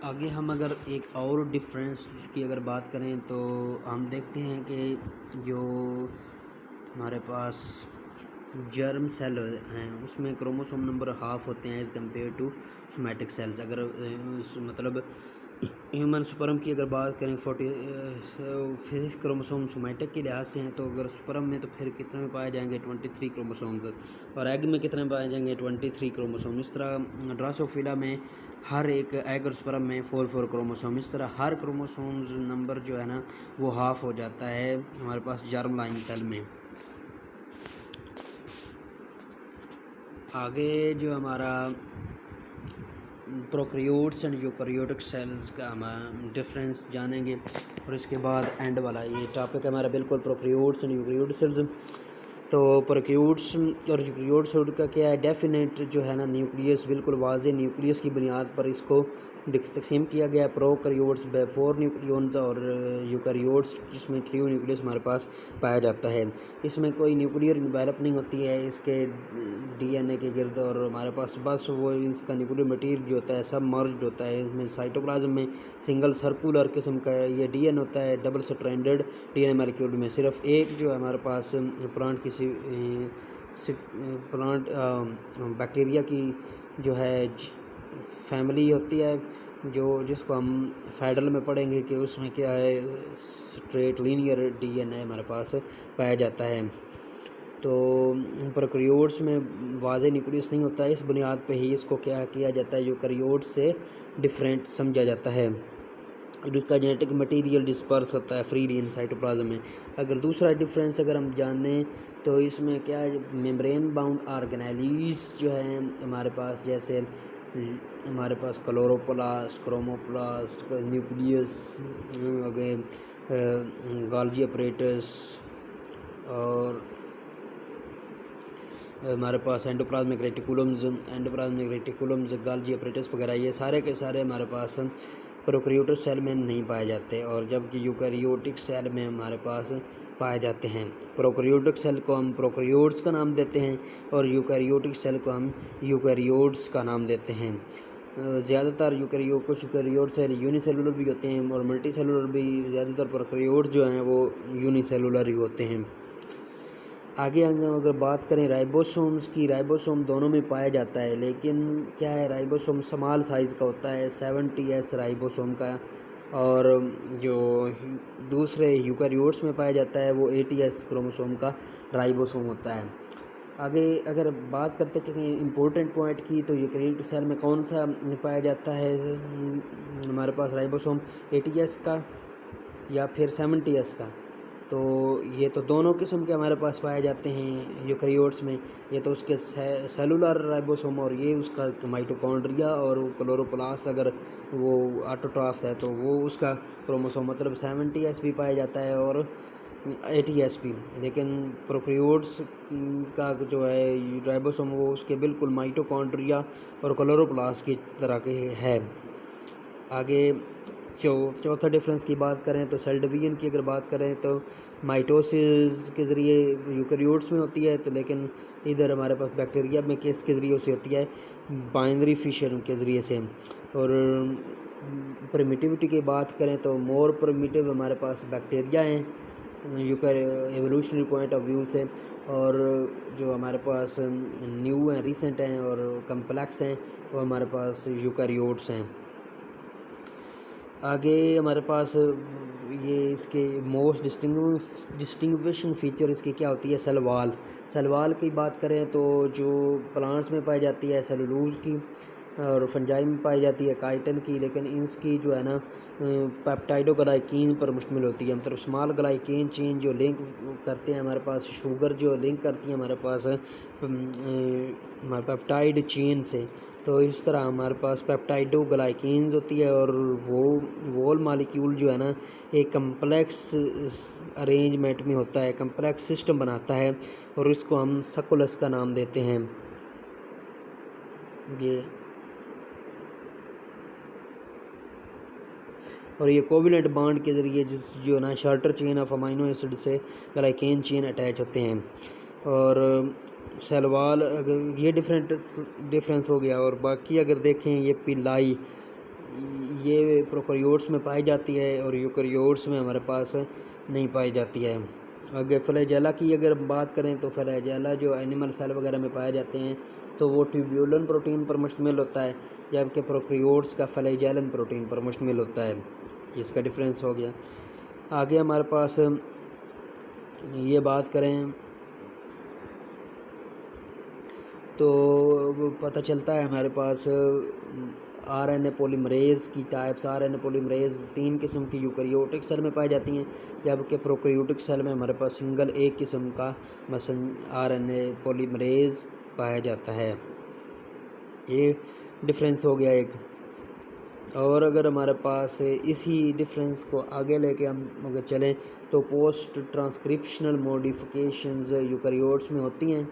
आगे हम अगर एक और डिफरेंस की अगर बात करें तो हम देखते हैं कि जो हमारे पास जर्म सेल हैं उसमें क्रोमोसोम नंबर हाफ होते हैं as compare to somatic cells. अगर मतलब ह्यूमन स्पर्म की अगर बात करें 46 क्रोमोसोम सोमैटिक के लिहाज से हैं, तो अगर स्पर्म में तो फिर कितने में पाए जाएंगे 23 क्रोमोसोम्स, और एग में कितने पाए जाएंगे 23 क्रोमोसोम। इस तरह ड्रासोफिला में हर एक एग और स्पर्म में 4 क्रोमोसोम। इस तरह हर क्रोमोसोम्स नंबर जो है ना वो हाफ हो जाता है हमारे पास जर्म लाइन सेल में। आगे जो हमारा प्रोकैरियोट्स एंड यूकैरियोटिक सेल्स का हम डिफरेंस जानेंगे, और इसके बाद एंड वाला ये टॉपिक है हमारा बिल्कुल प्रोकैरियोट्स एंड यूकैरियोटिक सेल्स। तो प्रोकैरियोट्स और यूकैरियोट्स का क्या है, डेफिनेट जो है ना न्यूक्लियस, बिल्कुल वाज़ेह न्यूक्लियस की बुनियाद पर इसको तकसीम किया गया है। प्रोकैरियोट्स बाय 4 न्यूक्लियॉन्स और यूकैरियोट्स जिसमें 3 न्यूक्लियस हमारे पास पाया जाता है। इसमें कोई न्यूक्लियर डेवलप नहीं होती है इसके डीएनए के गिर्द, और हमारे पास बस वो इसका न्यूक्लियर मटीरियल जो होता है सब मर्ज्ड होता है। इसमें साइटोप्लाज्म में सिंगल सर्कुलर किस्म का ये डीएनए होता है, डबल स्ट्रैंडेड डीएनए मॉलिक्यूल में सिर्फ एक जो है हमारे पास प्लांट बैक्टीरिया की जो है फैमिली होती है, जो जिसको हम फेडरल में पढ़ेंगे कि उसमें क्या है स्ट्रेट लीनियर डीएनए हमारे पास पाया जाता है। तो प्रोकैरियोट्स में वाज़ेह न्यूक्लियस नहीं होता है, इस बुनियाद पे ही इसको क्या किया जाता है यूकैरियोट्स से डिफरेंट समझा जाता है। इसका जेनेटिक मटेरियल डिस्पर्स होता है फ्रीली इन साइटोप्लाज्म में। अगर दूसरा डिफरेंस अगर हम जानें तो इसमें क्या है, मेम्ब्रेन बाउंड ऑर्गेनेलीज जो है हमारे पास, जैसे हमारे पास chloroplast, chromoplast, nucleus, Golgi apparatus, और हमारे पास एंडोप्लाज्मिक रेटिकुलम्स, गोल्गी अपरेटस वगैरह, ये सारे के सारे हमारे पास प्रोकैरियोटिक सेल में नहीं पाए जाते, और जबकि यूकैरियोटिक सेल में हमारे पास पाए जाते हैं। प्रोकैरियोटिक सेल को हम प्रोकैरियोट्स का नाम देते हैं और यूकैरियोटिक सेल को हम यूकैरियोट्स का नाम देते हैं। ज़्यादातर कुछ यूकैरियोट सेल यूनिसेलुलर भी होते हैं और मल्टी सेलुलर भी। ज़्यादातर प्रोकैरियोट जो हैं वो यूनिसेलुलर ही होते हैं। आगे हम अगर बात करें राइबोसोम्स की, राइबोसोम दोनों में पाया जाता है, लेकिन क्या है राइबोसोम स्मॉल साइज़ का होता है 70S राइबोसोम का, और जो दूसरे यूकैरियोट्स में पाया जाता है वो 80S क्रोमोसोम का राइबोसोम होता है। आगे अगर बात करते हैं इम्पोर्टेंट पॉइंट की, तो यूकैरियोटिक सेल में कौन सा पाया जाता है हमारे पास राइबोसोम, 80S का या फिर 70S का। तो ये तो दोनों किस्म के हमारे पास पाए जाते हैं यूकैरियोट्स में। ये तो उसके सेलुलर राइबोसोम और ये उसका माइटोकॉन्ड्रिया, और क्लोरोप्लास्ट अगर वो ऑटोट्रॉफ है तो वो उसका क्रोमोसोम, मतलब 70S भी पाया जाता है और 80S भी। लेकिन प्रोकैरियोट्स का जो है राइबोसोम वो उसके बिल्कुल माइटोकॉन्ड्रिया और क्लोरोप्लास्ट की तरह के है। आगे चौथा डिफरेंस की बात करें तो सेल डिवीजन की अगर बात करें तो माइटोसिस के ज़रिए यूकैरियोट्स में होती है, तो लेकिन इधर हमारे पास बैक्टीरिया में किसके ज़रिए से होती है, बाइनरी फिशन के ज़रिए से। और प्रिमिटिविटी की बात करें तो मोर प्रिमिटिव हमारे पास बैक्टीरिया हैं एवोल्यूशनरी पॉइंट ऑफ व्यू से, और जो हमारे पास न्यू हैं, रिसेंट हैं और कम्प्लेक्स हैं वो हमारे पास यूकैरियोट्स हैं। आगे हमारे पास ये इसके मोस्ट डिस्टिंग्विशिंग फीचर इसकी क्या होती है, सेल वॉल की बात करें तो जो प्लांट्स में पाई जाती है सेलुलोज की, और फंजाई में पाई जाती है काइटिन की, लेकिन इसकी जो है ना पेप्टाइडोग्लाइकेन पर मुश्तमिल होती है। मतलब स्मॉल ग्लाइकेन चेन जो लिंक करते हैं हमारे पास, शुगर जो लिंक करती है हमारे पास पेप्टाइड चेन से, तो इस तरह हमारे पास पेप्टाइडोग्लाइकेन्स होती है, और वो वोल मॉलिक्यूल जो है ना एक कम्प्लेक्स अरेंजमेंट में होता है, कम्प्लेक्स सिस्टम बनाता है, और इसको हम सक्कुलस का नाम देते हैं। ये और ये कोवलेंट बॉन्ड के ज़रिए जो ना shorter chain of amino acid से ग्लाइकेन चेन अटैच होते हैं। और सेल वॉल अगर ये डिफरेंस हो गया, और बाकी अगर देखें ये पिलाई, ये प्रोकैरियोट्स में पाई जाती है और यूकैरियोट्स में हमारे पास नहीं पाई जाती है। अगर फ्लैजेला की अगर बात करें तो फ्लैजेला जो एनिमल सेल वगैरह में पाए जाते हैं तो वो ट्यूब्यूलन प्रोटीन पर मुश्तमिल होता है, जबकि प्रोकैरियोट्स का फ्लैजेलन प्रोटीन पर मुश्तमिल होता है। इसका डिफरेंस हो गया। आगे हमारे पास ये बात करें तो पता चलता है हमारे पास आरएनए पॉलीमरेज़ की टाइप्स। आरएनए पॉलीमरेज़ 3 किस्म की यूकैरियोटिक सेल में पाई जाती हैं, जबकि प्रोकैरियोटिक सेल में हमारे पास सिंगल एक किस्म का आरएनए पॉलीमरेज़ पाया जाता है। ये डिफरेंस हो गया एक। और अगर हमारे पास इसी डिफरेंस को आगे लेके हम अगर चलें तो पोस्ट ट्रांसक्रिप्शनल मॉडिफिकेशंस यूकैरियोट्स में होती हैं।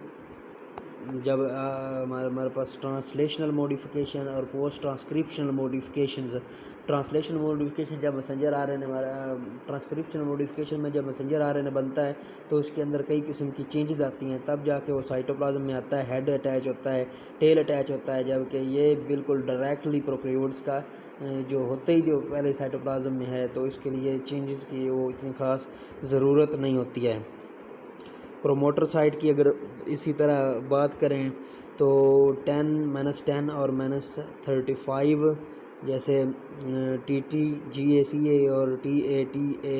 जब हमारे पास ट्रांसलेशनल मॉडिफिकेशन और post transcriptional modifications. Translational modification जब मैसेंजर आरएनए हमारा ट्रांसक्रिप्शनल मॉडिफिकेशन में जब मैसेंजर आरएनए बनता है तो उसके अंदर कई किस्म की चेंजेस आती हैं, तब जाके वो साइटोप्लाज्म में आता है। हेड अटैच होता है, टेल अटैच होता है, जबकि ये बिल्कुल डायरेक्टली प्रोकैरियोट्स का जो होते ही जो पहले साइटोप्लाज्म में है, तो इसके लिए चेंजेस की वो इतनी ख़ास ज़रूरत नहीं होती है। प्रोमोटर साइट की अगर इसी तरह बात करें तो 10 और -35 जैसे TT GACA और TATA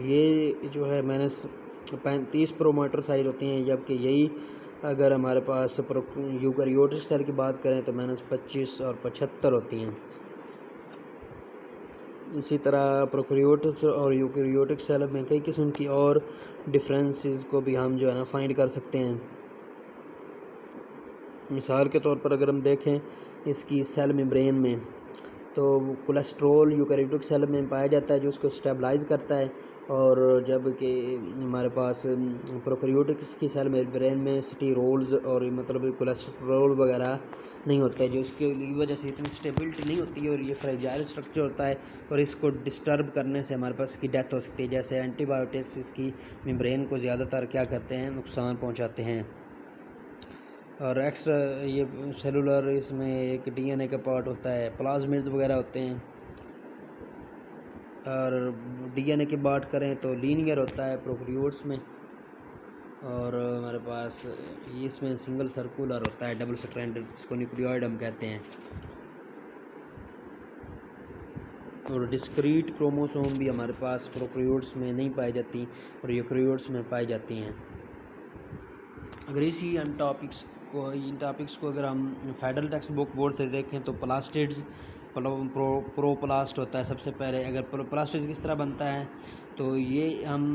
ये जो है -35 प्रोमोटर साइट होती हैं, जबकि यही अगर हमारे पास यूकैरियोटिक सेल की बात करें तो -25 और 75 होती हैं। इसी तरह प्रोकैरियोटिक और यूकैरियोटिक सेल में कई किस्म की और डिफरेंसेस को भी हम जो है ना फाइंड कर सकते हैं। मिसाल के तौर पर अगर हम देखें इसकी सेल मेम्ब्रेन में तो कोलेस्ट्रॉल यूकैरियोटिक सेल में पाया जाता है जो उसको स्टेबलाइज करता है, और जबकि हमारे पास प्रोकैरियोटिक की सेल मेम्ब्रेन में स्टीरोल्स और मतलब कोलेस्ट्रॉल वगैरह नहीं होता है, जो उसकी वजह से इतनी स्टेबिलिटी नहीं होती है और ये फ्रेजाइल स्ट्रक्चर होता है और इसको डिस्टर्ब करने से हमारे पास इसकी डेथ हो सकती है। जैसे एंटीबायोटिक्स इसकी मेम्ब्रेन को ज़्यादातर क्या करते हैं, नुकसान पहुँचाते हैं। और एक्स्ट्रा ये सेलुलर इसमें एक DNA का पार्ट होता है, प्लाज्मिड्स वगैरह होते हैं। और DNA की बात करें तो लीनियर होता है प्रोकैरियोट्स में, और हमारे पास इसमें सिंगल सर्कुलर होता है, डबल स्ट्रैंडेड, जिसको न्यूक्लियोइड हम कहते हैं। और डिस्क्रीट क्रोमोसोम भी हमारे पास प्रोकैरियोट्स में नहीं पाई जाती और यूकैरियोट्स में पाई जाती हैं। अगर इन टॉपिक्स को अगर हम फेडरल टेक्स्ट बुक बोर्ड से देखें तो प्लास्टिड्स प्रोप्लास्ट होता है सबसे पहले। अगर प्रोप्लास्टिड्स किस तरह बनता है तो ये हम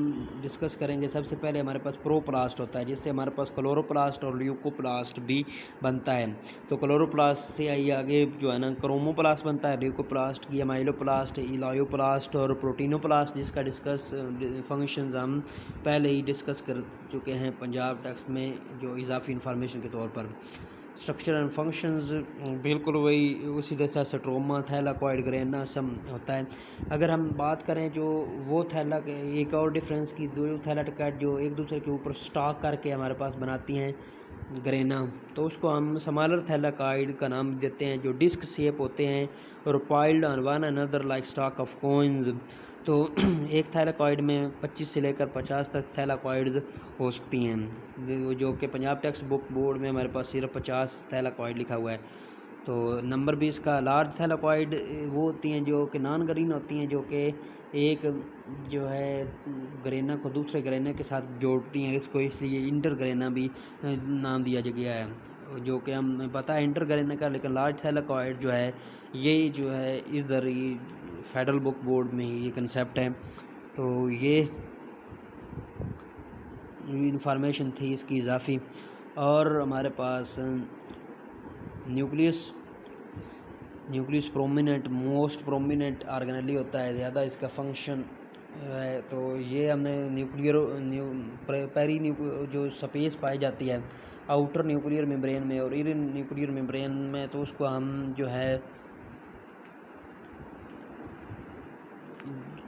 डिस्कस करेंगे। सबसे पहले हमारे पास प्रोप्लास्ट होता है, जिससे हमारे पास क्लोरोप्लास्ट और ल्यूकोप्लास्ट भी बनता है। तो क्लोरोप्लास्ट से आगे जो है ना क्रोमोप्लास्ट बनता है, ल्यूकोप्लास्ट की अमाइलोप्लास्ट, इलायोप्लास्ट और प्रोटीनोप्लास्ट, जिसका डिस्कस फंक्शंस हम पहले ही डिस्कस कर चुके हैं पंजाब टेक्स्ट में जो इजाफी इंफॉर्मेशन के तौर पर। स्ट्रक्चर एंड फंक्शंस बिल्कुल वही उसी जैसा स्ट्रोमा, थैलाकॉइड, ग्रेना सम होता है। अगर हम बात करें जो वो एक और डिफरेंस की, दो थैलाकॉइड जो एक दूसरे के ऊपर स्टॉक करके हमारे पास बनाती हैं ग्रेना, तो उसको हम स्मॉलर थैलाकॉइड का नाम देते हैं, जो डिस्क शेप होते हैं और piled on one another like stock of coins. तो एक थैलाकॉइड में 25 से लेकर 50 तक थैलाकॉइड हो सकती हैं, जो कि पंजाब टेक्स्ट बुक बोर्ड में हमारे पास सिर्फ 50 थैलाकॉइड लिखा हुआ है। तो नंबर 20 का लार्ज थैलाकॉइड वो होती हैं जो कि नॉन ग्रीन होती हैं, जो कि एक जो है ग्रेना को दूसरे ग्रेना के साथ जोड़ती हैं, इसको इसलिए इंटर ग्रेना भी नाम दिया गया है, जो कि हमें पता है इंटर ग्रेना का। लेकिन लार्ज थैलाकॉइड जो है ये जो है इधर फेडरल बुक बोर्ड में ये कंसेप्ट है। तो ये इंफॉर्मेशन थी इसकी इजाफी। और हमारे पास nucleus prominent, most prominent organelle होता है, ज़्यादा इसका फंक्शन है। तो ये हमने जो स्पेस पाई जाती है आउटर न्यूक्लियर मेम्ब्रेन में और इनर न्यूक्लियर मेम्ब्रेन में, तो उसको हम जो है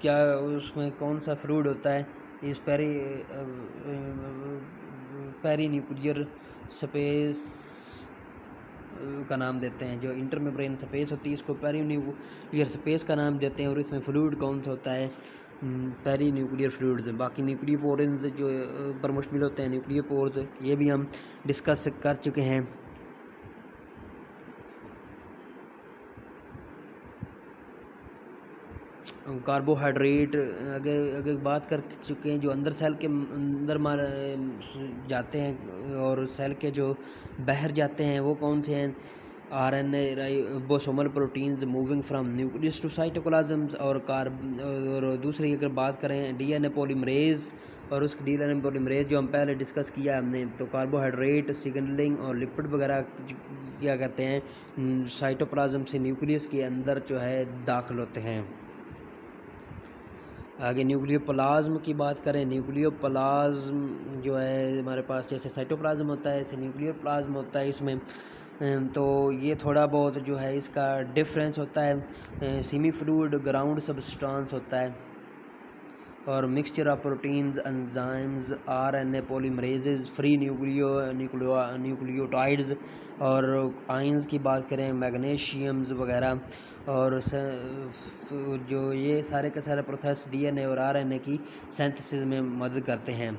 क्या उसमें कौन सा फ्लूइड होता है, इस पेरी न्यूक्लियर स्पेस का नाम देते हैं। जो इंटरमेम्ब्रेन स्पेस होती है इसको पेरीन्यूक्लियर स्पेस का नाम देते हैं। और इसमें फ्लूइड कौन सा होता है, पेरी न्यूक्लियर फ्लूइड्स। बाकी न्यूक्लियर पोर्स जो पर मुश्तमिल होते हैं, न्यूक्लियर पोर्स, ये भी हम डिस्कस कर चुके हैं। कार्बोहाइड्रेट अगर बात कर चुके हैं, जो अंदर सेल के अंदर जाते हैं और सेल के जो बाहर जाते हैं वो कौन से हैं, RNA ribosomal proteins moving from nucleus to cytoplasms. और दूसरी अगर बात करें DNA पॉलीमरेज, और उस DNA पॉलीमरेज जो हम पहले डिस्कस किया हमने, तो कार्बोहाइड्रेट सिग्नलिंग और लिपिड वगैरह क्या करते हैं, साइटोप्लाज्म से न्यूक्लियस के अंदर जो है दाखिल होते हैं। आगे न्यूक्लियोप्लाज्म की बात करें, न्यूक्लियोप्लाज्म जो है हमारे पास जैसे साइटोप्लाज्म होता है ऐसे न्यूक्लियोप्लाज्म होता है इसमें। तो ये थोड़ा बहुत जो है इसका डिफरेंस होता है। सेमी फ्लूइड ग्राउंड सब्सटेंस होता है और mixture of proteins, enzymes, RNA polymerases, free nucleotides. और आयंस की बात करें, मैग्नीशियम्स वगैरह। और जो ये सारे के सारे प्रोसेस DNA और RNA की सिंथेसिस में मदद करते हैं।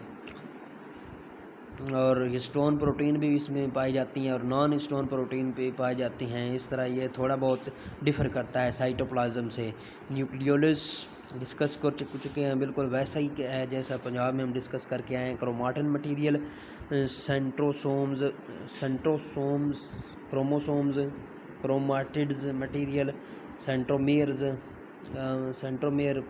और हिस्टोन प्रोटीन भी इसमें पाई जाती हैं और नॉन हिस्टोन प्रोटीन भी पाई जाती हैं। इस तरह ये थोड़ा बहुत डिफ़र करता है साइटोप्लाज्म से। न्यूक्लियोलस डिस्कस कर चुके हैं, बिल्कुल वैसा ही है जैसा पंजाब में हम डिस्कस करके आए हैं। Chromatin material, centrosomes, chromosomes, chromatids material, centromere,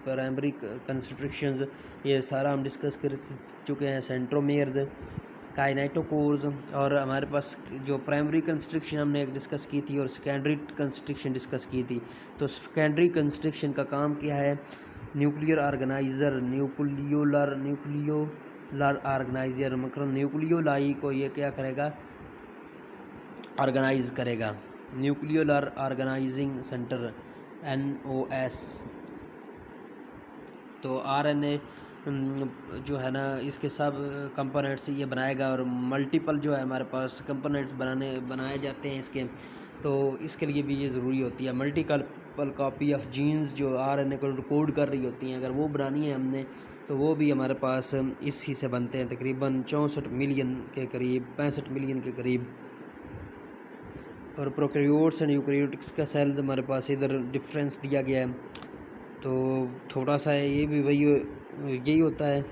primary constructions, ये सारा हम डिस्कस कर चुके हैं। Centromere, kinetochores. और हमारे पास जो प्राइमरी कंस्ट्रक्शन हमने एक डिस्कस की थी और सेकेंडरी कंस्ट्रक्शन डिस्कस की थी। तो सेकेंडरी कंस्ट्रक्शन का काम क्या है, न्यूक्लियर ऑर्गेनाइज़र, न्यूक्लियोलर ऑर्गेनाइज़र, मतलब न्यूक्लियोलाई को ये क्या करेगा, ऑर्गेनाइज करेगा। Nucleolar organising centre, NOS। तो RNA जो है ना इसके सब कंपोनेंट्स ये बनाएगा और मल्टीपल जो है हमारे पास कंपोनेंट्स बनाए जाते हैं इसके। तो इसके लिए भी ये ज़रूरी होती है मल्टीपल कॉपी ऑफ जीन्स जो RNA को कोड कर रही होती हैं। अगर वो बनानी है हमने तो वो भी हमारे पास इसी से बनते हैं, तकरीबन 64 मिलियन के करीब, 65 मिलियन के करीब। और प्रोकैरियोट्स एंड यूकैरियोट्स का सेल्स हमारे पास इधर डिफरेंस दिया गया है। तो थोड़ा सा ये भी यही होता है।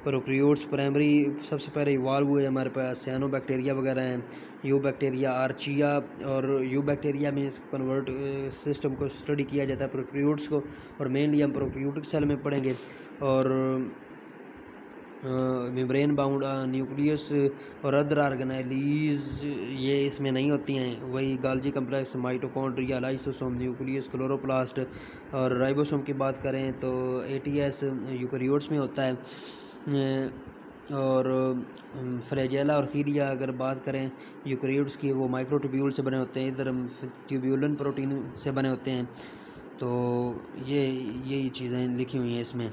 प्रोकैरियोट्स प्राइमरी सबसे पहले इवॉल्व हुए हमारे पास साइनोबैक्टीरिया वगैरह हैं, यूबैक्टीरिया, आर्चिया। और यूबैक्टीरिया में इस कन्वर्ट सिस्टम को स्टडी किया जाता है प्रोकैरियोट्स को, और मेनली हम प्रोकैरियोटिक सेल में पढ़ेंगे। और मेम्ब्रेन बाउंड न्यूक्लियस और अदर ऑर्गेनेलीज ये इसमें नहीं होती हैं। वही गाल्जी complex, mitochondria, lysosome, nucleus, chloroplast. और राइबोसोम की बात करें तो ATS यूकैरियोट्स में होता है। और फ्लैजेला और सीलिया अगर बात करें यूकैरियोट्स की, वो माइक्रोट्यूब्यूल से बने होते हैं, इधर ट्यूब्यूलन प्रोटीन से बने होते हैं। तो यही चीज़ें लिखी हुई हैं इसमें।